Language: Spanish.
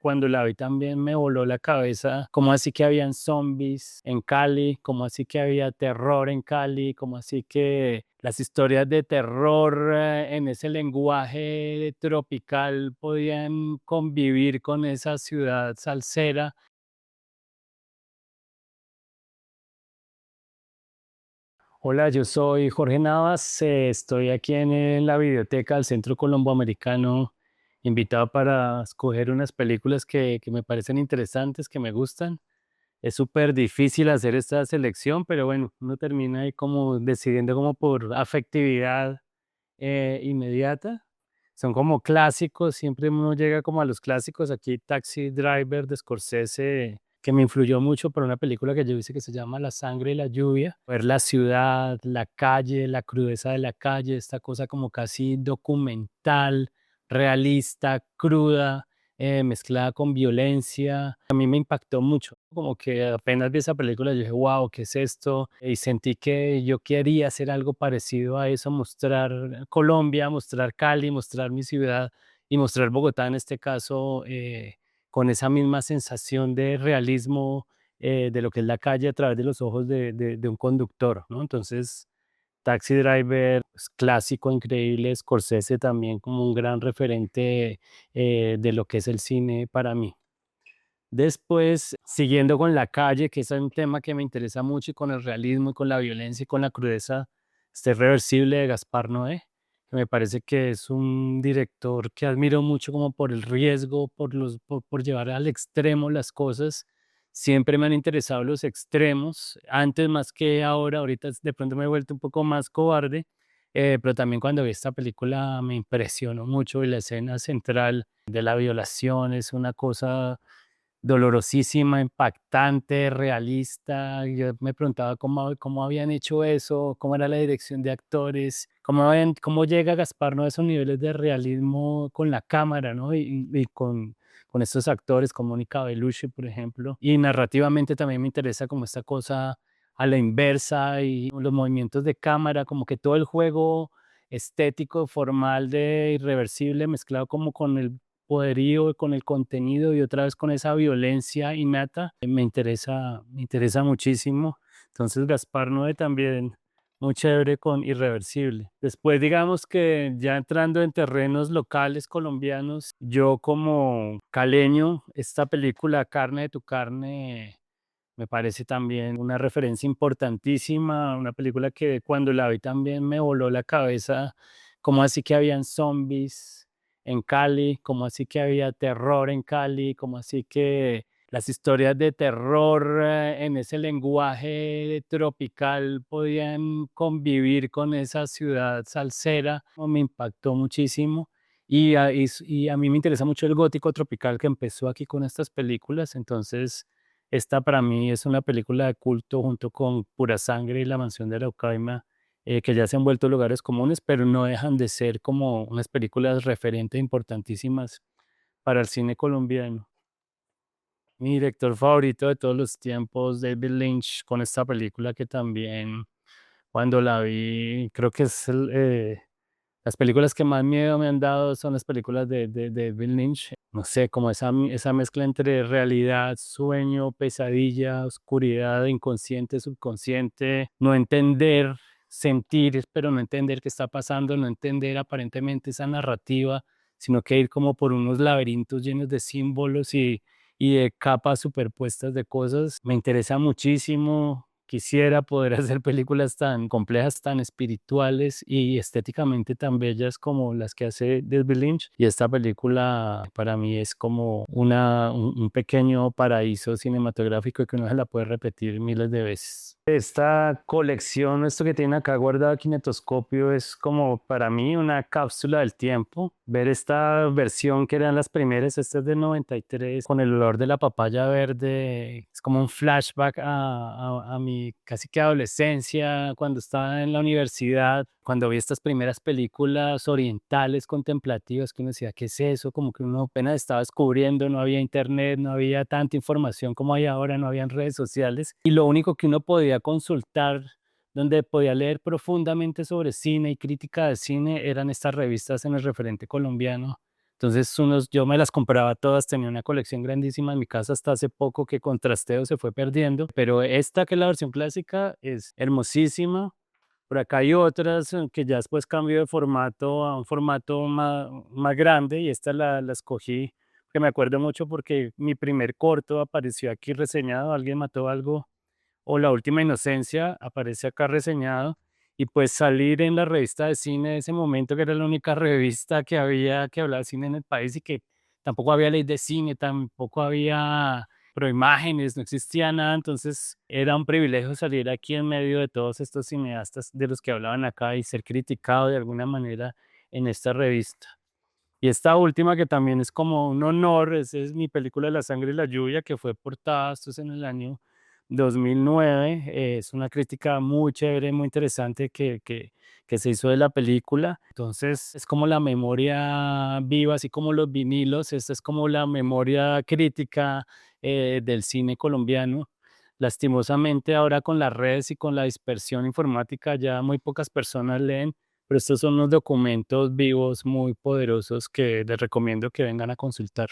cuando la vi también me voló la cabeza, cómo así que habían zombies en Cali, cómo así que había terror en Cali, cómo así que las historias de terror en ese lenguaje tropical podían convivir con esa ciudad salsera. Hola, yo soy Jorge Navas, estoy aquí en la biblioteca del Centro Colomboamericano, invitado para escoger unas películas que me parecen interesantes, que me gustan. Es súper difícil hacer esta selección, pero bueno, uno termina ahí como decidiendo como por afectividad inmediata. Son como clásicos, siempre uno llega como a los clásicos. Aquí Taxi Driver de Scorsese, que me influyó mucho por una película que yo hice que se llama La sangre y la lluvia. Ver la ciudad, la calle, la crudeza de la calle, esta cosa como casi documental, realista, cruda, mezclada con violencia. A mí me impactó mucho, como que apenas vi esa película, yo dije, wow, ¿qué es esto? Y sentí que yo quería hacer algo parecido a eso, mostrar Colombia, mostrar Cali, mostrar mi ciudad y mostrar Bogotá en este caso, con esa misma sensación de realismo de lo que es la calle a través de los ojos de un conductor, ¿no? Entonces, Taxi Driver, pues, clásico, increíble, Scorsese también como un gran referente de lo que es el cine para mí. Después, siguiendo con la calle, que es un tema que me interesa mucho, y con el realismo, y con la violencia, y con la crudeza, este Irreversible de Gaspar Noé, que me parece que es un director que admiro mucho como por el riesgo, por llevar al extremo las cosas. Siempre me han interesado los extremos, antes más que ahora, ahorita de pronto me he vuelto un poco más cobarde, pero también cuando vi esta película me impresionó mucho y la escena central de la violación es una cosa dolorosísima, impactante, realista. Yo me preguntaba cómo habían hecho eso, cómo era la dirección de actores, cómo llega Gaspar, ¿no?, a esos niveles de realismo con la cámara, ¿no? Y con estos actores como Mónica Bellucci, por ejemplo. Y narrativamente también me interesa como esta cosa a la inversa y los movimientos de cámara, como que todo el juego estético, formal de Irreversible mezclado como con el poderío, con el contenido y otra vez con esa violencia innata, me interesa muchísimo. Entonces Gaspar Noé también muy chévere con Irreversible. Después digamos que ya entrando en terrenos locales colombianos, yo como caleño, esta película Carne de tu carne me parece también una referencia importantísima, una película que cuando la vi también me voló la cabeza, cómo así que habían zombies en Cali, cómo así que había terror en Cali, cómo así que las historias de terror en ese lenguaje tropical podían convivir con esa ciudad salsera, me impactó muchísimo. Y a mí me interesa mucho el gótico tropical que empezó aquí con estas películas, entonces esta para mí es una película de culto junto con Pura Sangre y La Mansión de la Ucaima, que ya se han vuelto lugares comunes, pero no dejan de ser como unas películas referentes importantísimas para el cine colombiano. Mi director favorito de todos los tiempos, David Lynch, con esta película que también cuando la vi, creo que es las películas que más miedo me han dado son las películas de David Lynch. No sé, como esa mezcla entre realidad, sueño, pesadilla, oscuridad, inconsciente, subconsciente, no entender, sentir, pero no entender qué está pasando, no entender aparentemente esa narrativa, sino que ir como por unos laberintos llenos de símbolos y de capas superpuestas de cosas. Me interesa muchísimo. Quisiera poder hacer películas tan complejas, tan espirituales y estéticamente tan bellas como las que hace David Lynch. Y esta película para mí es como un pequeño paraíso cinematográfico que uno se la puede repetir miles de veces. Esta colección, esto que tienen acá guardado Kinetoscopio, es como para mí una cápsula del tiempo. Ver esta versión que eran las primeras, esta es del 93, con el olor de la papaya verde, es como un flashback a mi casi que adolescencia, cuando estaba en la universidad, cuando vi estas primeras películas orientales contemplativas, que uno decía, ¿qué es eso? Como que uno apenas estaba descubriendo, no había internet, no había tanta información como hay ahora, no habían redes sociales, y lo único que uno podía consultar, donde podía leer profundamente sobre cine y crítica de cine, eran estas revistas en el referente colombiano Entonces yo me las compraba todas, tenía una colección grandísima en mi casa hasta hace poco que con trasteo se fue perdiendo, pero esta que es la versión clásica es hermosísima. Por acá hay otras que ya después cambió de formato a un formato más grande y esta la escogí, que me acuerdo mucho porque mi primer corto apareció aquí reseñado, alguien mató algo o La última inocencia aparece acá reseñado y pues salir en la revista de cine de ese momento, que era la única revista que había que hablaba de cine en el país y que tampoco había ley de cine, tampoco había proimágenes, no existía nada, entonces era un privilegio salir aquí en medio de todos estos cineastas de los que hablaban acá y ser criticado de alguna manera en esta revista. Y esta última que también es como un honor, es mi película La sangre y la lluvia, que fue portada, esto es en el año 2009, es una crítica muy chévere, muy interesante que se hizo de la película. Entonces es como la memoria viva, así como los vinilos, esta es como la memoria crítica del cine colombiano. Lastimosamente ahora con las redes y con la dispersión informática ya muy pocas personas leen, pero estos son unos documentos vivos muy poderosos que les recomiendo que vengan a consultar.